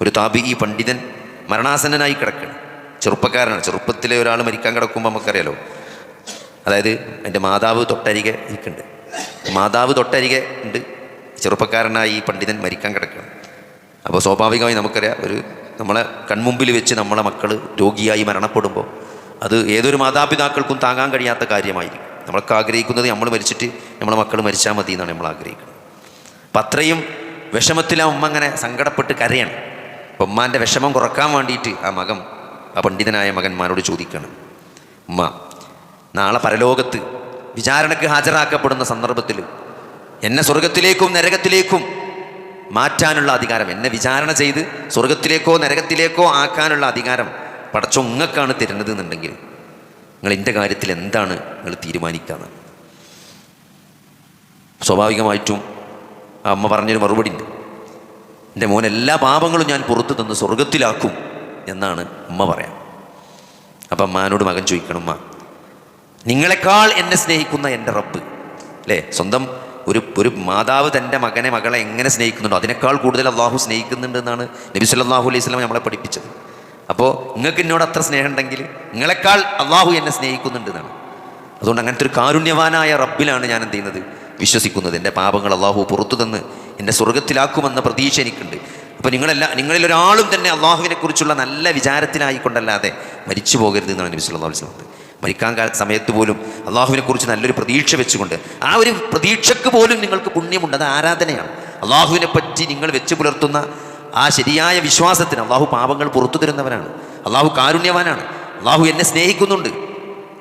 ഒരു താബിഈ പണ്ഡിതൻ മരണാസന്നനായി കിടക്കണം. ചെറുപ്പക്കാരനാണ്. ചെറുപ്പത്തിലെ ഒരാൾ മരിക്കാൻ കിടക്കുമ്പോൾ നമുക്കറിയാലോ, അതായത് എൻ്റെ മാതാവ് തൊട്ടരികെ ഇരിക്കുന്നുണ്ട്. മാതാവ് തൊട്ടരികെ ഉണ്ട്. ചെറുപ്പക്കാരനായി ഈ പണ്ഡിതൻ മരിക്കാൻ കിടക്കണം. അപ്പോൾ സ്വാഭാവികമായി നമുക്കറിയാം, നമ്മളെ കൺമുമ്പിൽ വെച്ച് നമ്മളെ മക്കൾ രോഗിയായി മരണപ്പെടുമ്പോൾ അത് ഏതൊരു മാതാപിതാക്കൾക്കും താങ്ങാൻ കഴിയാത്ത കാര്യമായിരിക്കും. നമ്മളൊക്കെ ആഗ്രഹിക്കുന്നത് നമ്മൾ മരിച്ചിട്ട് നമ്മളെ മക്കൾ മരിച്ചാൽ മതി എന്നാണ് നമ്മൾ ആഗ്രഹിക്കുന്നത്. അപ്പം അത്രയും വിഷമത്തിൽ ആ ഉമ്മ അങ്ങനെ സങ്കടപ്പെട്ട് കരയാണ്. അപ്പം ഉമ്മാൻ്റെ വിഷമം കുറക്കാൻ വേണ്ടിയിട്ട് ആ പണ്ഡിതനായ മകന്മാരോട് ചോദിക്കണം, ഉമ്മ, നാളെ പരലോകത്ത് വിചാരണയ്ക്ക് ഹാജരാക്കപ്പെടുന്ന സന്ദർഭത്തിൽ എന്നെ സ്വർഗത്തിലേക്കും നരകത്തിലേക്കും മാറ്റാനുള്ള അധികാരം, എന്നെ വിചാരണ ചെയ്ത് സ്വർഗത്തിലേക്കോ നരകത്തിലേക്കോ ആക്കാനുള്ള അധികാരം പടച്ചോ ഇങ്ങക്കാണ് തരുന്നത് എന്നുണ്ടെങ്കിൽ നിങ്ങൾ എൻ്റെ കാര്യത്തിൽ എന്താണ് നിങ്ങൾ തീരുമാനിക്കാന്ന്. സ്വാഭാവികമായിട്ടും ആ അമ്മ പറഞ്ഞൊരു മറുപടി ഉണ്ട്, എൻ്റെ മോൻ എല്ലാ പാപങ്ങളും ഞാൻ പുറത്തു തന്ന് സ്വർഗത്തിലാക്കും എന്നാണ് ഉമ്മ പറയാം. അപ്പം അമ്മാനോട് മകൻ ചോദിക്കണം, ഉമ്മ, നിങ്ങളെക്കാൾ എന്നെ സ്നേഹിക്കുന്ന എൻ്റെ റബ്ബ് അല്ലേ, സ്വന്തം ഒരു മാതാവ് തൻ്റെ മകളെ എങ്ങനെ സ്നേഹിക്കുന്നുണ്ടോ അതിനേക്കാൾ കൂടുതൽ അള്ളാഹു സ്നേഹിക്കുന്നുണ്ട് എന്നാണ് നബി സല്ലല്ലാഹു അലൈഹി വസല്ലം നമ്മളെ പഠിപ്പിച്ചത്. അപ്പോൾ നിങ്ങൾക്ക് എന്നോട് അത്ര സ്നേഹം ഉണ്ടെങ്കിൽ നിങ്ങളെക്കാൾ അള്ളാഹു എന്നെ സ്നേഹിക്കുന്നുണ്ട് എന്നാണ്. അതുകൊണ്ട് അങ്ങനത്തെ ഒരു കാരുണ്യവാനായ റബ്ബിലാണ് ഞാൻ എന്ത് ചെയ്യുന്നത്, വിശ്വസിക്കുന്നത്. എൻ്റെ പാപങ്ങൾ അള്ളാഹു പുറത്തു തന്ന് എന്നെ സ്വർഗത്തിലാക്കുമെന്ന പ്രതീക്ഷ എനിക്കുണ്ട്. അപ്പോൾ നിങ്ങളിലൊരാളും തന്നെ അള്ളാഹുവിനെ കുറിച്ചുള്ള നല്ല വിചാരത്തിലായിക്കൊണ്ടല്ലാതെ മരിച്ചു പോകരുത് എന്നാണ് നബി സല്ലല്ലാഹു അലൈഹി വസല്ലം. മരിക്കാൻ സമയത്ത് പോലും അള്ളാഹുവിനെക്കുറിച്ച് നല്ലൊരു പ്രതീക്ഷ വെച്ചുകൊണ്ട്, ആ ഒരു പ്രതീക്ഷയ്ക്ക് പോലും നിങ്ങൾക്ക് പുണ്യമുണ്ട്. അത് ആരാധനയാണ്. അള്ളാഹുവിനെ പറ്റി നിങ്ങൾ വെച്ച് പുലർത്തുന്ന ആ ശരിയായ വിശ്വാസത്തിന് അള്ളാഹു പാപങ്ങൾ പുറത്തു തരുന്നവനാണ്. അള്ളാഹു കാരുണ്യവാനാണ്. അള്ളാഹു എന്നെ സ്നേഹിക്കുന്നുണ്ട്.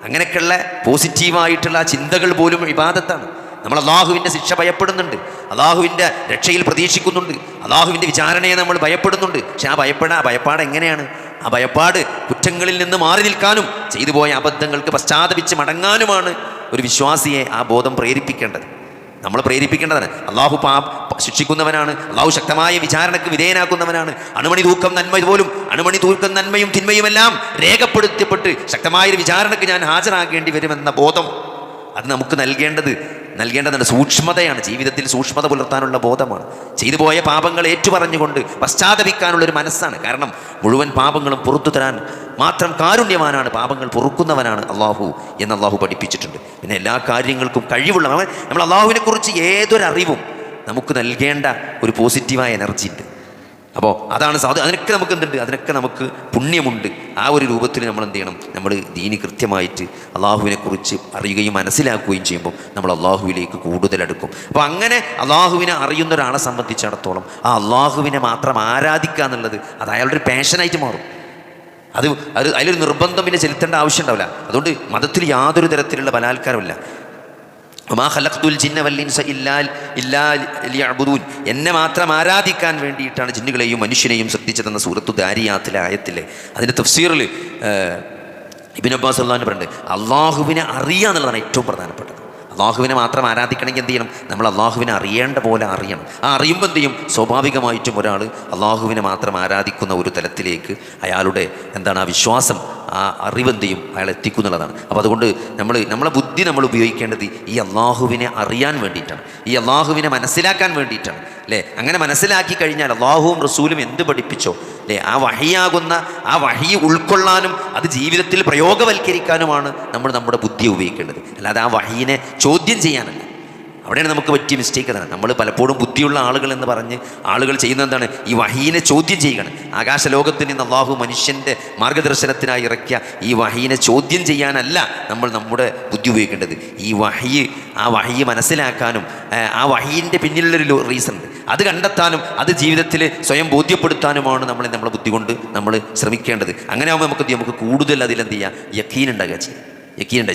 അങ്ങനെയൊക്കെയുള്ള പോസിറ്റീവായിട്ടുള്ള ചിന്തകൾ പോലും ഇബാദത്താണ്. നമ്മൾ അള്ളാഹുവിൻ്റെ ശിക്ഷ ഭയപ്പെടുന്നുണ്ട്, അള്ളാഹുവിൻ്റെ രക്ഷയിൽ പ്രതീക്ഷിക്കുന്നുണ്ട്, അള്ളാഹുവിൻ്റെ വിചാരണയെ നമ്മൾ ഭയപ്പെടുന്നുണ്ട്. പക്ഷെ ആ ഭയപ്പാട് എങ്ങനെയാണ്? ആ ഭയപ്പാട് കുറ്റങ്ങളിൽ നിന്ന് മാറി നിൽക്കാനും ചെയ്തു പോയ അബദ്ധങ്ങൾക്ക് പശ്ചാത്തപിച്ച് മടങ്ങാനുമാണ് ഒരു വിശ്വാസിയെ ആ ബോധം പ്രേരിപ്പിക്കേണ്ടത്. നമ്മൾ പ്രേരിപ്പിക്കേണ്ടതാണ്. അള്ളാഹു ശിക്ഷിക്കുന്നവനാണ്. അള്ളാഹു ശക്തമായ വിചാരണയ്ക്ക് വിധേയനാക്കുന്നവനാണ്. അണുമണി തൂക്കം നന്മ പോലും, അണുമണി തൂക്കം നന്മയും തിന്മയുമെല്ലാം രേഖപ്പെടുത്തപ്പെട്ട് ശക്തമായൊരു വിചാരണയ്ക്ക് ഞാൻ ഹാജരാകേണ്ടി വരുമെന്ന ബോധം അത് നമുക്ക് നൽകേണ്ടതുണ്ട്. സൂക്ഷ്മതയാണ്. ജീവിതത്തിൽ സൂക്ഷ്മത പുലർത്താനുള്ള ബോധമാണ്. ചെയ്തു പോയ പാപങ്ങൾ ഏറ്റുപറഞ്ഞുകൊണ്ട് പശ്ചാത്തപിക്കാനുള്ളൊരു മനസ്സാണ്. കാരണം മുഴുവൻ പാപങ്ങളും പുറത്തു തരാൻ മാത്രം കാരുണ്യവാനാണ്, പാപങ്ങൾ പൊറുക്കുന്നവനാണ് അള്ളാഹു എന്ന് അള്ളാഹു പഠിപ്പിച്ചിട്ടുണ്ട്. പിന്നെ എല്ലാ കാര്യങ്ങൾക്കും കഴിവുള്ളവൻ. നമ്മൾ അള്ളാഹുവിനെ കുറിച്ച് ഏതൊരറിവും നമുക്ക് നൽകേണ്ട ഒരു പോസിറ്റീവായ എനർജി ഉണ്ട്. അപ്പോൾ അതാണ് അതിനൊക്കെ നമുക്ക് എന്തുണ്ട്, അതിനൊക്കെ നമുക്ക് പുണ്യമുണ്ട്. ആ ഒരു രൂപത്തിൽ നമ്മൾ എന്ത് ചെയ്യണം, നമ്മൾ ദീനി കൃത്യമായിട്ട് അള്ളാഹുവിനെ കുറിച്ച് അറിയുകയും മനസ്സിലാക്കുകയും ചെയ്യുമ്പോൾ നമ്മൾ അള്ളാഹുവിലേക്ക് കൂടുതലെടുക്കും. അപ്പോൾ അങ്ങനെ അള്ളാഹുവിനെ അറിയുന്ന ഒരാളെ സംബന്ധിച്ചിടത്തോളം ആ അള്ളാഹുവിനെ മാത്രം ആരാധിക്കുക എന്നുള്ളത് അത് അയാളുടെ ഒരു പാഷനായിട്ട് മാറും. അതിലൊരു നിർബന്ധം പിന്നെ ചെലുത്തേണ്ട ആവശ്യം ഉണ്ടാവില്ല. അതുകൊണ്ട് മതത്തിൽ യാതൊരു തരത്തിലുള്ള ബലാത്കാരമില്ല. വമാ ഖലഖ്തുൽ ജിന്ന വൽ ഇൻസ ഇല്ലാ ലിയഅ്ബുദൂൻ, എന്നെ മാത്രം ആരാധിക്കാൻ വേണ്ടിയിട്ടാണ് ജിന്നുകളെയും മനുഷ്യനെയും സൃഷ്ടിച്ചതെന്ന സൂറത്തു ദാരിയാത്തിലെ ആയത്തിലെ അതിൻ്റെ തഫ്സീറിൽ ഇബ്നു അബ്ബാസ് റളിയല്ലാഹു അൻഹു പറയുന്നുണ്ട്, അള്ളാഹുവിനെ അറിയുക എന്നുള്ളതാണ് ഏറ്റവും പ്രധാനപ്പെട്ടത്. അള്ളാഹുവിനെ മാത്രം ആരാധിക്കണമെങ്കിൽ എന്ത് ചെയ്യണം, നമ്മൾ അള്ളാഹുവിനെ അറിയേണ്ട പോലെ അറിയണം. ആ അറിയുമ്പോൾ എന്ത് ചെയ്യും, സ്വാഭാവികമായിട്ടും ഒരാൾ അള്ളാഹുവിനെ മാത്രം ആരാധിക്കുന്ന ഒരു തലത്തിലേക്ക് അയാളുടെ ആ വിശ്വാസം, ആ അറിവെന്ത് ചെയ്യും, അയാൾ എത്തിക്കുന്നുള്ളതാണ്. അപ്പോൾ അതുകൊണ്ട് നമ്മളെ ബുദ്ധി നമ്മൾ ഉപയോഗിക്കേണ്ടത് ഈ അള്ളാഹുവിനെ അറിയാൻ വേണ്ടിയിട്ടാണ്, ഈ അള്ളാഹുവിനെ മനസ്സിലാക്കാൻ വേണ്ടിയിട്ടാണ് അല്ലേ. അങ്ങനെ മനസ്സിലാക്കി കഴിഞ്ഞാൽ അള്ളാഹുവും റസൂലും എന്ത് പഠിപ്പിച്ചോ അല്ലേ, ആ വഹിയാകുന്ന ആ വഹി ഉൾക്കൊള്ളാനും അത് ജീവിതത്തിൽ പ്രയോഗവൽക്കരിക്കാനുമാണ് നമ്മൾ നമ്മുടെ ബുദ്ധിയെ ഉപയോഗിക്കേണ്ടത്. അല്ലാതെ ആ വഹീനെ ചോദ്യം ചെയ്യാനല്ല. അവിടെയാണ് നമുക്ക് പറ്റിയ മിസ്റ്റേക്ക്. അതാണ് നമ്മൾ പലപ്പോഴും ബുദ്ധിയുള്ള ആളുകൾ എന്ന് പറഞ്ഞ് ആളുകൾ ചെയ്യുന്നത് എന്താണ്, ഈ വഹീനെ ചോദ്യം ചെയ്യുകയാണ്. ആകാശലോകത്തിൽ നിന്ന് അള്ളാഹു മനുഷ്യൻ്റെ മാർഗദർശനത്തിനായി ഇറക്കിയ ഈ വഹീനെ ചോദ്യം ചെയ്യാനല്ല നമ്മൾ നമ്മുടെ ബുദ്ധി ഉപയോഗിക്കേണ്ടത്. ആ വഹി മനസ്സിലാക്കാനും ആ വഹീൻ്റെ പിന്നിലുള്ളൊരു റീസൺ ഉണ്ട്, അത് കണ്ടെത്താനും അത് ജീവിതത്തിൽ സ്വയം ബോധ്യപ്പെടുത്താനുമാണ് നമ്മളെ ബുദ്ധി കൊണ്ട് നമ്മൾ ശ്രമിക്കേണ്ടത്. അങ്ങനെ ആകുമ്പോൾ നമുക്ക് കൂടുതൽ അതിലെന്ത് ചെയ്യാം, യഖീനുണ്ടാകുക ചെയ്യും.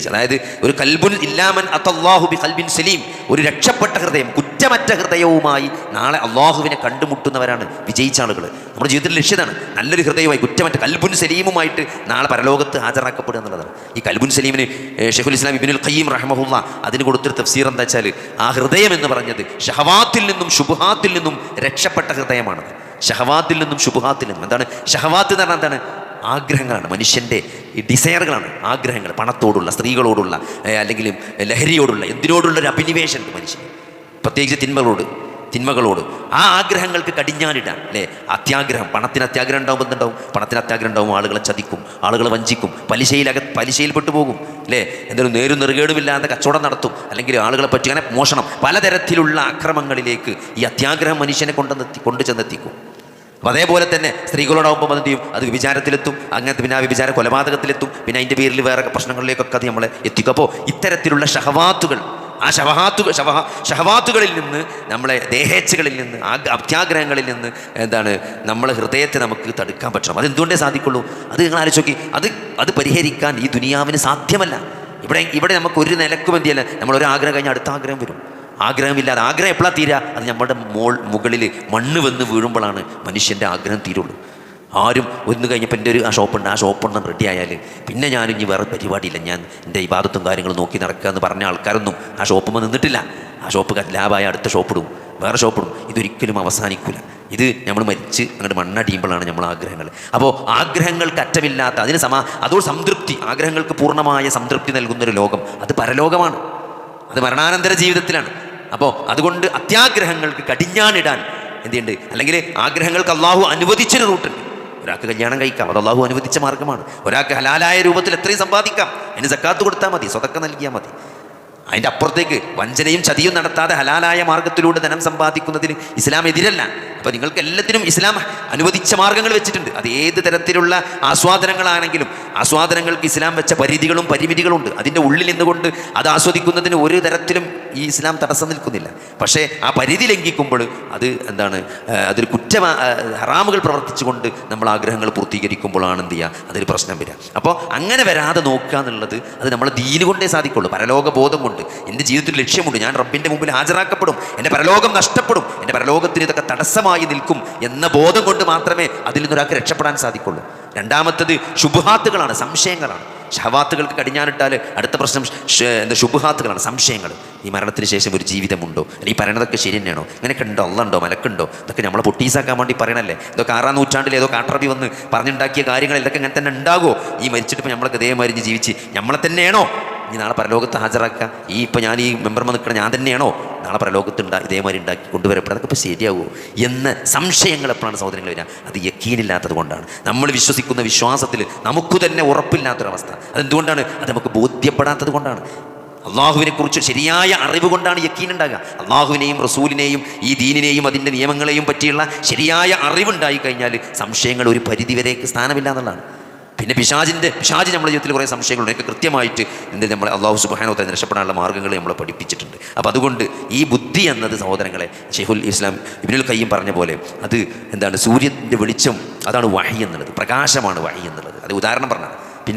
അതായത് ഒരു കൽബുൻ ഇല്ലാമൻ അത്തല്ലാഹു ബി ഖൽബിൻ സലീം, ഒരു രക്ഷപ്പെട്ട ഹൃദയം, കുറ്റമറ്റ ഹൃദയവുമായി നാളെ അള്ളാഹുവിനെ കണ്ടുമുട്ടുന്നവരാണ് വിജയിച്ച ആളുകൾ. നമ്മുടെ ജീവിതത്തിൽ ലക്ഷ്യതാണ് നല്ലൊരു ഹൃദയമായി കുറ്റമറ്റ കൽബുൻ സലീമുമായിട്ട് നാളെ പരലോകത്ത് ഹാജരാക്കപ്പെടുക എന്നുള്ളതാണ്. ഈ കൽബുൻ സലീമിന് ഷെയ്ഖുൽ ഇസ്ലാം ഇബ്നുൽ ഖയ്യിം റഹിമഹുല്ലാ അതിന് കൊടുത്തൊരു തഫ്സീർ എന്താ വെച്ചാൽ, ആ ഹൃദയം എന്ന് പറഞ്ഞത് ഷഹവാത്തിൽ നിന്നും ശുബ്ഹാത്തിൽ നിന്നും രക്ഷപ്പെട്ട ഹൃദയമാണ്. ഷഹവാത്തിൽ നിന്നും ശുബ്ഹാത്തിൽ നിന്നും എന്താണ് ഷഹവാത്ത് എന്ന് പറഞ്ഞാൽ എന്താണ്, ആഗ്രഹങ്ങളാണ്. മനുഷ്യൻ്റെ ഈ ഡിസയറുകളാണ് ആഗ്രഹങ്ങൾ. പണത്തോടുള്ള, സ്ത്രീകളോടുള്ള, അല്ലെങ്കിൽ ലഹരിയോടുള്ള, എന്തിനോടുള്ള ഒരു അഭിനിവേശം ഉണ്ട് മനുഷ്യന്, പ്രത്യേകിച്ച് തിന്മകളോട്. തിന്മകളോട്. ആ ആഗ്രഹങ്ങൾക്ക് കടിഞ്ഞാനിടാൻ അല്ലേ? അത്യാഗ്രഹം, പണത്തിന് അത്യാഗ്രഹം ഉണ്ടാവും, എന്തുണ്ടാവും? പണത്തിന് അത്യാഗ്രഹം ഉണ്ടാവും, ആളുകളെ ചതിക്കും, ആളുകളെ വഞ്ചിക്കും, പലിശയിൽപ്പെട്ടു പോകും അല്ലേ? എന്തെങ്കിലും നേരും നെറുകേടുമില്ലാതെ കച്ചവടം നടത്തും, അല്ലെങ്കിൽ ആളുകളെ പറ്റി അങ്ങനെ മോഷണം, പലതരത്തിലുള്ള അക്രമങ്ങളിലേക്ക് ഈ അത്യാഗ്രഹം മനുഷ്യനെ കൊണ്ടു ചെന്നെത്തിക്കും. അപ്പോൾ അതേപോലെ തന്നെ സ്ത്രീകളോടാവുമ്പോൾ എന്ത് ചെയ്യും? അത് വിചാരത്തിലെത്തും, അങ്ങനത്തെ പിന്നെ ആ വിചാര കൊലപാതകത്തിലെത്തും, പിന്നെ അതിൻ്റെ പേരിൽ വേറെ പ്രശ്നങ്ങളിലേക്കൊക്കെ അത് നമ്മളെ എത്തിക്കും. അപ്പോൾ ഇത്തരത്തിലുള്ള ഷഹവാത്തുകൾ, ആ ഷഹവാത്തുകളിൽ നിന്ന്, നമ്മളെ ദേഹേച്ഛകളിൽ നിന്ന്, അത്യാഗ്രഹങ്ങളിൽ നിന്ന് നമ്മളെ ഹൃദയത്തെ നമുക്ക് തടുക്കാൻ പറ്റണം. അതെന്തുകൊണ്ടേ സാധിക്കുള്ളൂ? അത് നിങ്ങൾ ആലോചിച്ച് നോക്കി. അത് പരിഹരിക്കാൻ ഈ ദുനിയാവിന് സാധ്യമല്ല. ഇവിടെ നമുക്ക് ഒരു നിലക്കും എന്തിയല്ല, നമ്മളൊരു ആഗ്രഹം കഴിഞ്ഞാൽ അടുത്ത ആഗ്രഹം വരും. ആഗ്രഹമില്ലാതെ, ആഗ്രഹം എപ്പോഴാണ് തീരുക? അത് നമ്മുടെ മുകളിൽ മണ്ണ് വന്ന് വീഴുമ്പോഴാണ് മനുഷ്യൻ്റെ ആഗ്രഹം തീരുള്ളൂ. ആരും ഒന്ന് കഴിഞ്ഞപ്പോൾ എൻ്റെ ആ ഷോപ്പുണ്ട് റെഡി ആയാൽ പിന്നെ ഞാനിനി വേറെ പരിപാടിയില്ല, ഞാൻ എൻ്റെ ഇബാദത്തും കാര്യങ്ങളും നോക്കി നടക്കുക എന്ന് പറഞ്ഞ ആൾക്കാരൊന്നും ആ ഷോപ്പുമ്പോൾ നിന്നിട്ടില്ല. ആ ഷോപ്പ് ലാഭമായ അടുത്ത ഷോപ്പിടും, വേറെ ഷോപ്പിടും. ഇതൊരിക്കലും അവസാനിക്കില്ല. ഇത് നമ്മൾ മരിച്ച് അങ്ങോട്ട് മണ്ണടിയുമ്പോഴാണ് നമ്മൾ ആഗ്രഹങ്ങൾ. അപ്പോൾ ആഗ്രഹങ്ങൾക്ക് അറ്റമില്ലാത്ത, അതോട് സംതൃപ്തി, ആഗ്രഹങ്ങൾക്ക് പൂർണ്ണമായ സംതൃപ്തി നൽകുന്നൊരു ലോകം, അത് പരലോകമാണ്, അത് മരണാനന്തര ജീവിതത്തിലാണ്. അപ്പോൾ അതുകൊണ്ട് അത്യാഗ്രഹങ്ങൾക്ക് കടിഞ്ഞാണിടാൻ എന്തുണ്ട്? അല്ലെങ്കിൽ ആഗ്രഹങ്ങൾക്ക് അള്ളാഹു അനുവദിച്ചൊരു റൂട്ടുണ്ട്. ഒരാൾക്ക് കല്യാണം കഴിക്കാം, അത് അള്ളാഹു അനുവദിച്ച മാർഗ്ഗമാണ്. ഒരാൾക്ക് ഹലാലായ രൂപത്തിൽ എത്രയും സമ്പാദിക്കാം, അതിന് സക്കാത്ത് കൊടുത്താൽ മതി, സ്വതക്ക നൽകിയാൽ മതി. അതിൻ്റെ അപ്പുറത്തേക്ക് വഞ്ചനയും ചതിയും നടത്താതെ ഹലാലായ മാർഗ്ഗത്തിലൂടെ ധനം സമ്പാദിക്കുന്നതിന് ഇസ്ലാം എതിരല്ല. അപ്പോൾ നിങ്ങൾക്ക് എല്ലാത്തിനും ഇസ്ലാം അനുവദിച്ച മാർഗ്ഗങ്ങൾ വെച്ചിട്ടുണ്ട്. അത് ഏത് തരത്തിലുള്ള ആസ്വാദനങ്ങളാണെങ്കിലും ആസ്വാദനങ്ങൾക്ക് ഇസ്ലാം വെച്ച പരിധികളും പരിമിതികളുണ്ട്. അതിൻ്റെ ഉള്ളിൽ നിന്നുകൊണ്ട് അത് ആസ്വദിക്കുന്നതിന് ഒരു തരത്തിലും ഈ ഇസ്ലാം തടസ്സം നിൽക്കുന്നില്ല. പക്ഷേ ആ പരിധി ലംഘിക്കുമ്പോൾ അത് അതൊരു ഹറാമുകൾ പ്രവർത്തിച്ചുകൊണ്ട് നമ്മൾ ആഗ്രഹങ്ങൾ പൂർത്തീകരിക്കുമ്പോഴാണ് എന്ത് ചെയ്യുക, അതൊരു പ്രശ്നം വരിക. അപ്പോൾ അങ്ങനെ വരാതെ നോക്കുക എന്നുള്ളത് അത് നമ്മളെ ദീന് കൊണ്ടേ സാധിക്കുള്ളൂ. പരലോക ബോധം കൊണ്ട് എൻ്റെ ജീവിതത്തിൽ ലക്ഷ്യമുണ്ട്, ഞാൻ റബ്ബിൻ്റെ മുമ്പിൽ ഹാജരാക്കപ്പെടും, എൻ്റെ പരലോകം നഷ്ടപ്പെടും, എൻ്റെ പരലോകത്തിന് ഇതൊക്കെ തടസ്സമായി നിൽക്കും എന്ന ബോധം കൊണ്ട് മാത്രമേ അതിൽ നിന്നൊരാൾക്ക് രക്ഷപ്പെടാൻ സാധിക്കുള്ളൂ. രണ്ടാമത്തത് ശുബ്ഹാത്തുകളാണ്, സംശയങ്ങളാണ്. ഷഹവാത്തുകൾക്ക് കടിഞ്ഞാനിട്ടാൽ അടുത്ത പ്രശ്നം ശുബ്ഹാത്തുകളാണ്, സംശയങ്ങൾ. ഈ മരണത്തിന് ശേഷം ഒരു ജീവിതമുണ്ടോ, അല്ലെങ്കിൽ ഈ പറയണതൊക്കെ ശരി തന്നെയാണോ, ഇങ്ങനെയൊക്കെ ഉണ്ടോ, അള്ളണ്ടോ, മലക്കുണ്ടോ, ഇതൊക്കെ നമ്മളെ പൊട്ടീസാക്കാൻ വേണ്ടി പറയണല്ലേ. ഇതൊക്കെ 6-ാം നൂറ്റാണ്ടിൽ ഏതോ കാട്ടറബി വന്ന് പറഞ്ഞുണ്ടാക്കിയ കാര്യങ്ങൾ ഇതൊക്കെ ഇങ്ങനെ തന്നെ ഉണ്ടാകുമോ? ഈ മരിച്ചിട്ടിപ്പോൾ നമ്മളൊക്കെ ഇതേമാതിരി ജീവിച്ച് നമ്മളെ തന്നെയാണോ ഇനി നാളെ പരലോകത്ത് ഹാജരാക്കുക? ഇപ്പോൾ ഞാൻ ഈ മെമ്പർമാർ നിൽക്കണ ഞാൻ തന്നെയാണോ നാളെ പരലോകത്ത് ഇതേമാതിരി ഉണ്ടാക്കി കൊണ്ടുവരപ്പെടുക? അതൊക്കെ ഇപ്പോൾ ശരിയാവുമോ എന്ന സംശയങ്ങൾ എപ്പോഴാണ് സഹോദരങ്ങൾ വരിക? അത് യക്കീനില്ലാത്തത് കൊണ്ടാണ്. നമ്മൾ വിശ്വസിക്കുന്ന വിശ്വാസത്തിൽ നമുക്ക് തന്നെ ഉറപ്പില്ലാത്തൊരവസ്ഥ. അതെന്തുകൊണ്ടാണ്? അത് നമുക്ക് ബോധ്യപ്പെടാത്തത് കൊണ്ടാണ്. അള്ളാഹുവിനെക്കുറിച്ച് ശരിയായ അറിവ് കൊണ്ടാണ് യക്കീൻ ഉണ്ടാകുക. അള്ളാഹുവിനെയും റസൂലിനെയും ഈ ദീനിനെയും അതിൻ്റെ നിയമങ്ങളെയും പറ്റിയുള്ള ശരിയായ അറിവുണ്ടായി കഴിഞ്ഞാൽ സംശയങ്ങൾ ഒരു പരിധിവരേക്ക് സ്ഥാനമില്ല എന്നുള്ളതാണ്. പിന്നെ പിശാച് നമ്മുടെ ജീവിതത്തിൽ കുറേ സംശയങ്ങളുണ്ട്. എനിക്ക് കൃത്യമായിട്ട് നമ്മളെ അള്ളാഹു സുബ്ഹാനഹു വ തആല രക്ഷപ്പെടാനുള്ള മാർഗ്ഗങ്ങൾ നമ്മളെ പഠിപ്പിച്ചിട്ടുണ്ട്. അപ്പോൾ അതുകൊണ്ട് ഈ ബുദ്ധി എന്നത് സഹോദരങ്ങളെ, ശൈഖുൽ ഇസ്ലാം ഇബ്നുൽ ഖയ്യിം പറഞ്ഞ പോലെ അത് സൂര്യൻ്റെ വെളിച്ചം, അതാണ് വഹി എന്നുള്ളത്, പ്രകാശമാണ് വഹി എന്നുള്ളത്. അത് ഉദാഹരണം പറഞ്ഞാൽ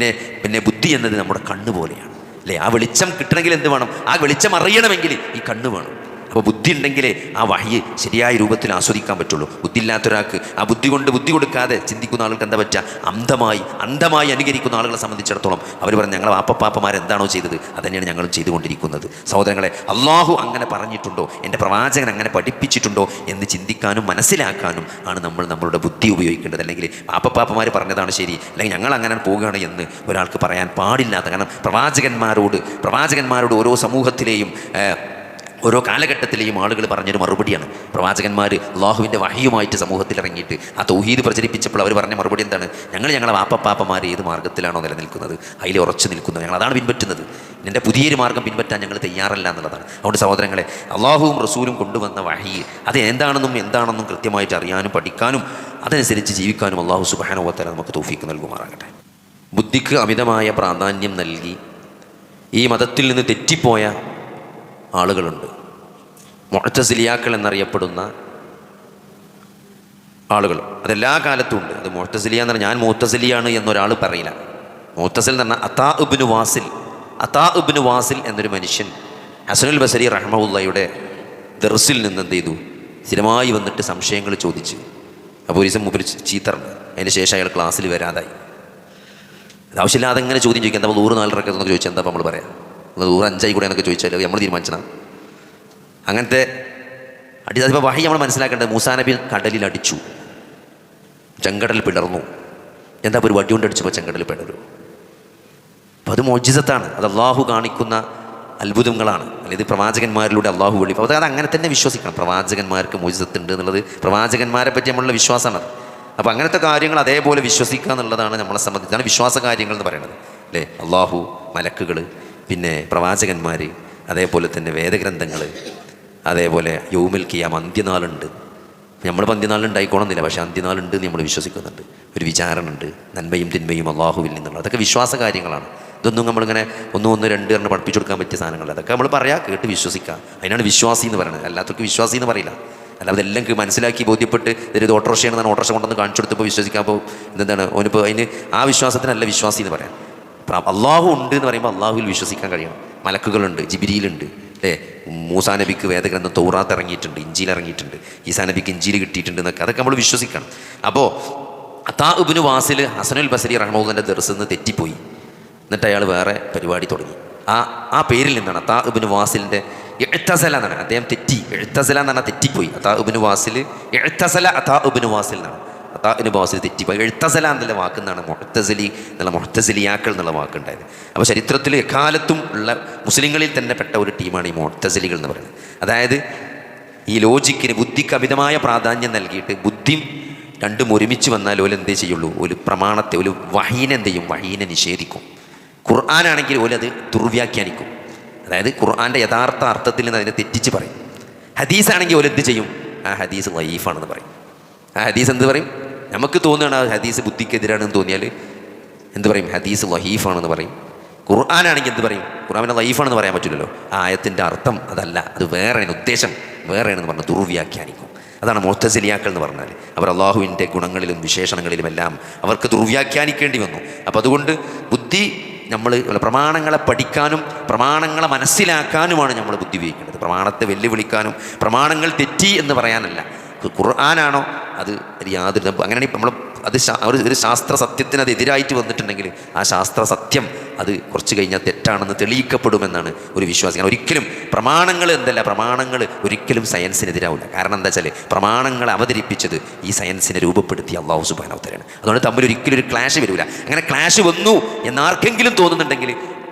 പിന്നെ ബുദ്ധി എന്നത് നമ്മുടെ കണ്ണ് പോലെയാണ് അല്ലേ? ആ വെളിച്ചം കിട്ടണമെങ്കിൽ എന്ത് വേണം? ആ വെളിച്ചം അറിയണമെങ്കിൽ ഈ കണ്ണ് വേണം. അപ്പോൾ ബുദ്ധി ഉണ്ടെങ്കിലേ ആ വഹി ശരിയായ രൂപത്തിൽ ആസ്വദിക്കാൻ പറ്റുള്ളൂ. ബുദ്ധി ഇല്ലാത്തൊരാൾക്ക് ആ ബുദ്ധി കൊടുക്കാതെ ചിന്തിക്കുന്ന ആൾക്ക് എന്താ പറ്റുക? അന്ധമായി അനുകരിക്കുന്ന ആളുകളെ സംബന്ധിച്ചിടത്തോളം അവർ പറഞ്ഞ് ഞങ്ങളെ വാപ്പപ്പാപ്പമാരെന്താണോ ചെയ്തത് അതന്നെയാണ് ഞങ്ങളും ചെയ്തുകൊണ്ടിരിക്കുന്നത്. സഹോദരങ്ങളെ, അള്ളാഹു അങ്ങനെ പറഞ്ഞിട്ടുണ്ടോ, എൻ്റെ പ്രവാചകൻ അങ്ങനെ പഠിപ്പിച്ചിട്ടുണ്ടോ എന്ന് ചിന്തിക്കാനും മനസ്സിലാക്കാനും ആണ് നമ്മളുടെ ബുദ്ധി ഉപയോഗിക്കേണ്ടത്. അല്ലെങ്കിൽ വാപ്പപ്പാപ്പമാർ പറഞ്ഞതാണ് ശരി, അല്ലെങ്കിൽ ഞങ്ങൾ അങ്ങനെ പോവുകയാണ് എന്ന് ഒരാൾക്ക് പറയാൻ പാടില്ലാത്ത. കാരണം പ്രവാചകന്മാരോട് ഓരോ സമൂഹത്തിലെയും ഓരോ കാലഘട്ടത്തിലെയും ആളുകൾ പറഞ്ഞൊരു മറുപടിയാണ്. പ്രവാചകന്മാർ അള്ളാഹുവിൻ്റെ വഹിയുമായിട്ട് സമൂഹത്തിൽ ഇറങ്ങിയിട്ട് ആ തൗഹീദ് പ്രചരിപ്പിച്ചപ്പോൾ അവർ പറഞ്ഞ മറുപടി എന്താണ്? ഞങ്ങളെ വാപ്പപ്പാപ്പമാർ ഏത് മാർഗ്ഗത്തിലാണോ നിലനിൽക്കുന്നത് അതിൽ ഉറച്ചു നിൽക്കുന്നത്, ഞങ്ങൾ അതാണ് പിൻപറ്റുന്നത്. എൻ്റെ പുതിയൊരു മാർഗ്ഗം പിൻപറ്റാൻ ഞങ്ങൾ തയ്യാറല്ല എന്നുള്ളതാണ്. അതുകൊണ്ട് സഹോദരങ്ങളെ, അള്ളാഹുവും റസൂലും കൊണ്ടുവന്ന വഹി അത് എന്താണെന്നും കൃത്യമായിട്ട് അറിയാനും പഠിക്കാനും അതനുസരിച്ച് ജീവിക്കാനും അള്ളാഹു സുബ്ഹാനഹു വ തആല നമുക്ക് തൗഫീഖ് നൽകുമാറാകട്ടെ. ബുദ്ധിക്ക് അമിതമായ പ്രാധാന്യം നൽകി ഈ മതത്തിൽ നിന്ന് തെറ്റിപ്പോയ ആളുകളുണ്ട്. മുഅ്തസിലിയാക്കൾ എന്നറിയപ്പെടുന്ന ആളുകൾ അതെല്ലാ കാലത്തും ഉണ്ട്. അത് മുഅ്തസിലിയ എന്ന് പറഞ്ഞാൽ ഞാൻ മുഅ്തസിലിയാണ് എന്നൊരാൾ പറയില്ല. മുഅ്തസിൽ എന്ന് പറഞ്ഞാൽ അതാ ഇബ്നു വാസിൽ എന്നൊരു മനുഷ്യൻ ഹസനുൽ ബസരി റഹ്മഹുള്ളയുടെ ദർസിൽ നിന്ന് എന്ത് ചെയ്തു? സ്ഥിരമായി വന്നിട്ട് സംശയങ്ങൾ ചോദിച്ച്. അപ്പോൾ ഒരു ദിവസം മുമ്പിൽ ചീത്തറുണ്ട്. അതിന് ശേഷം അയാൾ ക്ലാസ്സിൽ വരാതായി. ആവശ്യമില്ലാതെ അങ്ങനെ ചോദ്യം ചോദിക്കുക. എന്താ 100-4 റക്കത്തെന്നൊക്കെ ചോദിച്ചാൽ എന്താ നമ്മൾ പറയാം? 105 കൂടെ എന്നൊക്കെ ചോദിച്ചാൽ നമ്മൾ തീരുമാനിച്ചതാണ്. അങ്ങനത്തെ അതിപ്പോൾ വഹി നമ്മൾ മനസ്സിലാക്കേണ്ടത്, മൂസാ നബി കടലിൽ അടിച്ചു, ചെങ്കടൽ പിളർന്നു. എന്താ ഒരു വടി കൊണ്ട് അടിച്ചപ്പോൾ ചെങ്കടൽ പിളരും? അപ്പോൾ അത് മുഅ്ജിസത്താണ്. അത് അള്ളാഹു കാണിക്കുന്ന അത്ഭുതങ്ങളാണ്, അല്ലെങ്കിൽ പ്രവാചകന്മാരിലൂടെ അള്ളാഹു വെളി. അപ്പോൾ അത് അങ്ങനെ തന്നെ വിശ്വസിക്കണം. പ്രവാചകന്മാർക്ക് മോചിതത്തുണ്ട് എന്നുള്ളത് പ്രവാചകന്മാരെ പറ്റി നമ്മളുള്ള വിശ്വാസമാണ്. അപ്പോൾ അങ്ങനത്തെ കാര്യങ്ങൾ അതേപോലെ വിശ്വസിക്കുക എന്നുള്ളതാണ് നമ്മളെ സംബന്ധിച്ചാണ് വിശ്വാസ കാര്യങ്ങൾ എന്ന് പറയുന്നത്, അല്ലേ? അള്ളാഹു, മലക്കുകൾ, പിന്നെ പ്രവാചകന്മാർ, അതേപോലെ തന്നെ വേദഗ്രന്ഥങ്ങൾ, അതേപോലെ യൗമുൽ ഖിയാമ, അന്ത്യനാളുണ്ട്. നമ്മളിപ്പോൾ അന്ത്യനാളുണ്ടായിക്കോണമെന്നില്ല, പക്ഷേ അന്ത്യനാളുണ്ട് എന്ന് നമ്മൾ വിശ്വസിക്കുന്നുണ്ട്. ഒരു വിചാരണ ഉണ്ട്, നന്മയും തിന്മയും അള്ളാഹുവിൽ നിന്നുള്ളത്. അതൊക്കെ വിശ്വാസ കാര്യങ്ങളാണ്. ഇതൊന്നും നമ്മളിങ്ങനെ ഒന്ന് രണ്ട് പറഞ്ഞ് പഠിപ്പിച്ചു കൊടുക്കാൻ പറ്റിയ സാധനങ്ങളല്ല. അതൊക്കെ നമ്മൾ പറയാം, കേട്ട് വിശ്വസിക്കുക. അതിനാണ് വിശ്വാസി എന്ന് പറയുന്നത്. അല്ലാത്തവർക്ക് വിശ്വാസി എന്ന് പറയില്ല. അല്ലാതെ എല്ലാം മനസ്സിലാക്കി ബോധ്യപ്പെട്ട് ഇതൊരു ഓട്ടോറിക്ഷയാണെന്നാണ് ഓട്ടോറിക്ഷ കൊണ്ടൊന്ന് കാണിച്ചു കൊടുത്തപ്പോൾ വിശ്വസിക്കാൻ. അപ്പോൾ എന്താണ് ഓനിപ്പോൾ അതിന് ആ വിശ്വാസത്തിനല്ല വിശ്വാസി എന്ന് പറയാം. അള്ളാഹു ഉണ്ട് എന്ന് പറയുമ്പോൾ അള്ളാഹുവിൽ വിശ്വസിക്കാൻ കഴിയണം. മലക്കുകളുണ്ട്, ജിബ്രീലുണ്ട്, അല്ലേ? മൂസാ നബിക്ക് വേദഗ്രന്ഥം തൗറാത്ത് ഇറങ്ങിയിട്ടുണ്ട്, ഇഞ്ചീൽ ഇറങ്ങിയിട്ടുണ്ട്, ഈസാ നബിക്ക് ഇഞ്ചീൽ കിട്ടിയിട്ടുണ്ട് എന്നൊക്കെ അതൊക്കെ നമ്മൾ വിശ്വസിക്കണം. അപ്പോൾ അതാ ഇബ്നു വാസിൽ ഹസനുൽ ബസരി റഹ്മത്തുള്ളാഹിന്റെ ദർസിൽ നിന്ന് തെറ്റിപ്പോയി. എന്നിട്ട് അയാൾ വേറെ പരിപാടി തുടങ്ങി. ആ പേരിൽ നിന്നാണ് അതാ ഇബ്നു വാസിലിൻ്റെ ഇഅ്തസല എന്നാണ്. അദ്ദേഹം തെറ്റി, ഇഅ്തസല എന്ന് പറഞ്ഞാൽ തെറ്റിപ്പോയി. അതാ ഇബ്നു വാസിൽ ഇഅ്തസല അതാ ഇബ്നു വാസിൽ എന്നാണ്. അതാ ഇബ്നു വാസിൽ തെറ്റിപ്പോയി. ഇഅ്തസല എന്നുള്ള വാക്കെന്നാണ് മുഅ്തസിലി എന്നുള്ള മുഅ്തസിലിയാക്കൾ എന്നുള്ള വാക്കുണ്ടായത്. അപ്പോൾ ചരിത്രത്തിൽ എക്കാലത്തും ഉള്ള മുസ്ലിങ്ങളിൽ തന്നെ പെട്ട ഒരു ടീമാണ് ഈ മുഅ്തസിലികൾ എന്ന് പറയുന്നത്. അതായത് ഈ ലോജിക്കിന്, ബുദ്ധിക്ക് അമിതമായ പ്രാധാന്യം നൽകിയിട്ട് ബുദ്ധിയും രണ്ടും ഒരുമിച്ച് വന്നാൽ ഓല് എന്തേ ചെയ്യുള്ളൂ? ഒരു പ്രമാണത്തെ, ഒരു വഹീനെ എന്ത് ചെയ്യും? വഹീനെ നിഷേധിക്കും. ഖുർആനാണെങ്കിൽ ഓല് അത് ദുർവ്യാഖ്യാനിക്കും. അതായത് ഖുർആൻ്റെ യഥാർത്ഥ അർത്ഥത്തിൽ നിന്ന് അതിനെ തെറ്റിച്ച് പറയും. ഹദീസാണെങ്കിൽ ഓല് എന്ത് ചെയ്യും? ആ ഹദീസ് ലൈഫാണെന്ന് പറയും. ആ ഹദീസ് എന്ത് പറയും? നമുക്ക് തോന്നുകയാണ് ആ ഹദീസ് ബുദ്ധിക്കെതിരാണെന്ന് തോന്നിയാൽ എന്ത് പറയും? ഹദീസ് ലഹീഫാണെന്ന് പറയും. ഖുർആനാണെങ്കിൽ എന്ത് പറയും? ഖുർആൻ ലഹീഫാണെന്ന് പറയാൻ പറ്റില്ലല്ലോ. ആ ആയത്തിൻ്റെ അർത്ഥം അതല്ല, അത് വേറെയാണ്, ഉദ്ദേശം വേറെയാണെന്ന് പറഞ്ഞ് ദുർവ്യാഖ്യാനിക്കും. അതാണ് മുഅ്തസിലിയാക്കൾ എന്ന് പറഞ്ഞാൽ. അവർ അള്ളാഹുവിൻ്റെ ഗുണങ്ങളിലും വിശേഷണങ്ങളിലും എല്ലാം അവർക്ക് ദുർവ്യാഖ്യാനിക്കേണ്ടി വന്നു. അപ്പോൾ അതുകൊണ്ട് ബുദ്ധി, നമ്മൾ പ്രമാണങ്ങളെ പഠിക്കാനും പ്രമാണങ്ങളെ മനസ്സിലാക്കാനുമാണ് നമ്മൾ ബുദ്ധി ഉപയോഗിക്കേണ്ടത്. പ്രമാണത്തെ വെല്ലുവിളിക്കാനും പ്രമാണങ്ങൾ തെറ്റി എന്ന് പറയാനല്ല. ഖുർആനാണോ അത് യാതൊരു അങ്ങനെയാണെങ്കിൽ നമ്മൾ അത് ഒരു ശാസ്ത്ര സത്യത്തിന് അത് എതിരായിട്ട് വന്നിട്ടുണ്ടെങ്കിൽ ആ ശാസ്ത്ര സത്യം അത് കുറച്ച് കഴിഞ്ഞാൽ തെറ്റാണെന്ന് തെളിയിക്കപ്പെടുമെന്നാണ് ഒരു വിശ്വാസം. ഒരിക്കലും പ്രമാണങ്ങൾ പ്രമാണങ്ങൾ ഒരിക്കലും സയൻസിനെതിരാവില്ല. കാരണം എന്താ വെച്ചാൽ പ്രമാണങ്ങൾ അവതരിപ്പിച്ചത് ഈ സയൻസിനെ രൂപപ്പെടുത്തിയ അല്ലാഹു സുബ്ഹാനഹു വ തആലയാണ്. അതുകൊണ്ട് തമ്മിൽ ഒരിക്കലും ഒരു ക്ലാഷ് വരില്ല. അങ്ങനെ ക്ലാഷ് വന്നു എന്നാർക്കെങ്കിലും തോന്നുന്നുണ്ടെങ്കിൽ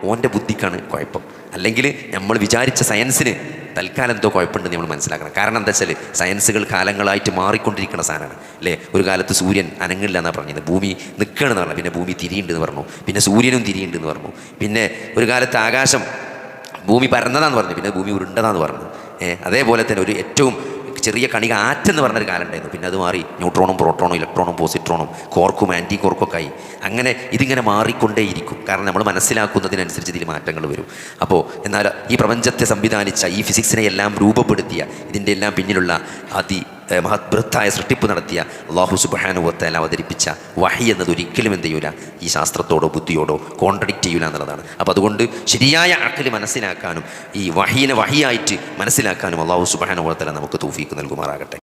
ഓൻ്റെ ബുദ്ധിക്കാണ് കുഴപ്പം. അല്ലെങ്കിൽ നമ്മൾ വിചാരിച്ച സയൻസിന് തൽക്കാലം എന്തോ കുഴപ്പമുണ്ടെന്ന് നമ്മൾ മനസ്സിലാക്കണം. കാരണം എന്താ വെച്ചാൽ സയൻസുകൾ കാലങ്ങളായിട്ട് മാറിക്കൊണ്ടിരിക്കുന്ന സാധനമാണ്, അല്ലേ? ഒരു കാലത്ത് സൂര്യൻ അനങ്ങില്ല എന്നാണ് പറഞ്ഞത്, ഭൂമി നിൽക്കുകയാണെന്ന് പറഞ്ഞു. പിന്നെ ഭൂമി തിരിയുണ്ടെന്ന് പറഞ്ഞു, പിന്നെ സൂര്യനും തിരിയുണ്ടെന്ന് പറഞ്ഞു. പിന്നെ ഒരു കാലത്ത് ആകാശം, ഭൂമി പരന്നതാന്ന് പറഞ്ഞു, പിന്നെ ഭൂമി ഉരുണ്ടതാന്ന് പറഞ്ഞു. അതേപോലെ തന്നെ ഒരു ഏറ്റവും ചെറിയ കണിക ആറ്റെന്ന് പറഞ്ഞൊരു കാലം ഉണ്ടായിരുന്നു. പിന്നെ അത് മാറി ന്യൂട്രോണും പ്രോട്ടോണും ഇലക്ട്രോണും പോസിട്രോണും കോർക്കും ആൻറ്റി കോർക്കൊക്കെ ആയി. അങ്ങനെ ഇതിങ്ങനെ മാറിക്കൊണ്ടേയിരിക്കും. കാരണം നമ്മൾ മനസ്സിലാക്കുന്നതിനനുസരിച്ച് ഇതിൽ മാറ്റങ്ങൾ വരും. അപ്പോൾ എന്നാൽ ഈ പ്രപഞ്ചത്തെ സംവിധാനിച്ച, ഈ ഫിസിക്സിനെ എല്ലാം രൂപപ്പെടുത്തിയ, ഇതിൻ്റെ എല്ലാം പിന്നിലുള്ള മഹത്ബൃഹത്തായ സൃഷ്ടിപ്പ് നടത്തിയ അല്ലാഹു സുബ്ഹാനഹു വ തആല അവതരിപ്പിച്ച വഹി എന്നത് ഒരിക്കലും എന്ത് ചെയ്യൂല? ഈ ശാസ്ത്രത്തോടോ ബുദ്ധിയോടോ കോൺട്രഡിക്റ്റ് ചെയ്യൂല എന്നുള്ളതാണ്. അപ്പോൾ അതുകൊണ്ട് ശരിയായ അഖ്ല് മനസ്സിലാക്കാനും ഈ വഹീനെ വഹിയായിട്ട് മനസ്സിലാക്കാനും അല്ലാഹു സുബ്ഹാനഹു വ തആല നമുക്ക് തൗഫീഖ് നൽകുമാറാകട്ടെ.